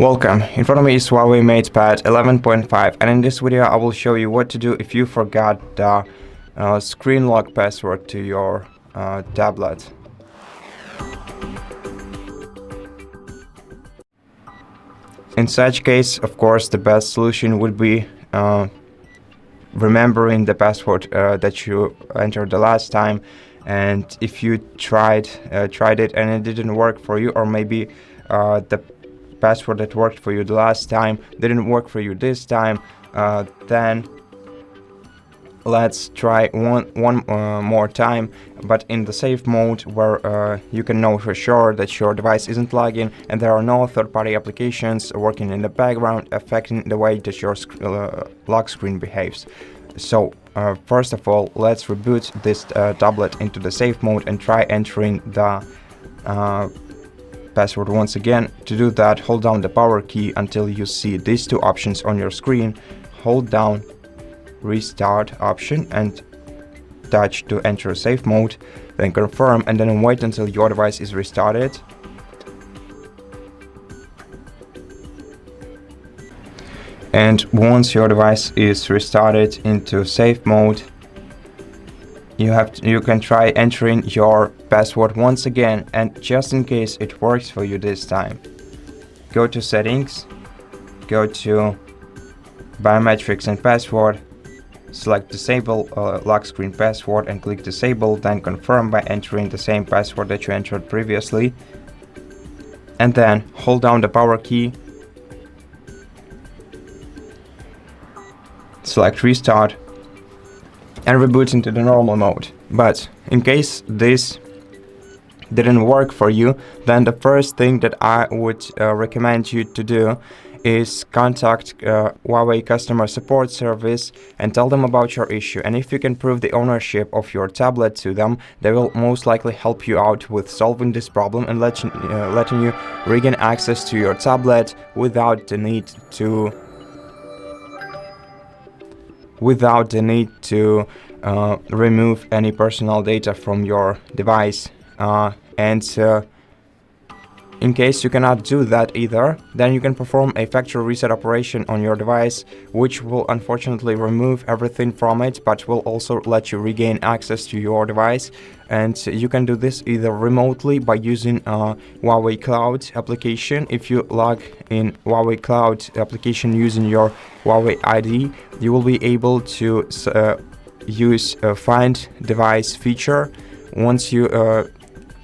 Welcome, in front of me is HUAWEI MatePad 11.5, and in this video I will show you what to do if you forgot the screen lock password to your tablet. In such case, of course, the best solution would be remembering the password that you entered the last time, and if you tried it and it didn't work for you, or maybe the password that worked for you the last time didn't work for you this time, then let's try one more time, but in the safe mode, where you can know for sure that your device isn't lagging and there are no third-party applications working in the background affecting the way that your lock screen behaves. So first of all, let's reboot this tablet into the safe mode and try entering the password once again. To do that, hold down the power key until you see these two options on your screen. Hold down restart option and touch to enter safe mode, then confirm, and then wait until your device is restarted. And once your device is restarted into safe mode, you can try entering your password once again, and just in case it works for you this time, go to settings, go to biometrics and password, select disable lock screen password and click disable, then confirm by entering the same password that you entered previously, and then hold down the power key, select restart, and reboot into the normal mode. But in case this didn't work for you, then the first thing that I would recommend you to do is contact HUAWEI customer support service and tell them about your issue. And if you can prove the ownership of your tablet to them, they will most likely help you out with solving this problem and letting you regain access to your tablet without the need to remove any personal data from your device. In case you cannot do that either, then you can perform a factory reset operation on your device, which will unfortunately remove everything from it, but will also let you regain access to your device. And you can do this either remotely by using HUAWEI Cloud application. If you log in HUAWEI Cloud application using your HUAWEI ID, you will be able to use a Find Device feature. Once you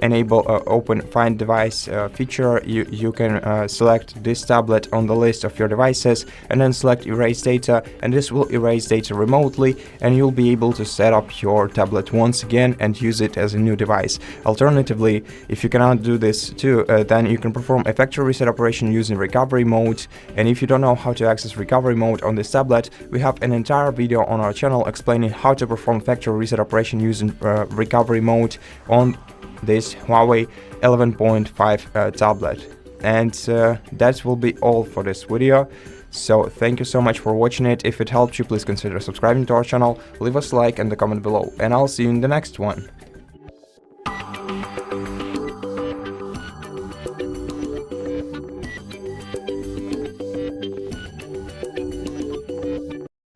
enable open Find Device feature, you can select this tablet on the list of your devices and then select Erase Data, and this will erase data remotely, and you'll be able to set up your tablet once again and use it as a new device. Alternatively, if you cannot do this too, then you can perform a factory reset operation using recovery mode. And if you don't know how to access recovery mode on this tablet, we have an entire video on our channel explaining how to perform factory reset operation using recovery mode on this HUAWEI 11.5 tablet. And that will be all for this video. So thank you so much for watching it. If it helped you, please consider subscribing to our channel, leave us a like and a comment below, and I'll see you in the next one.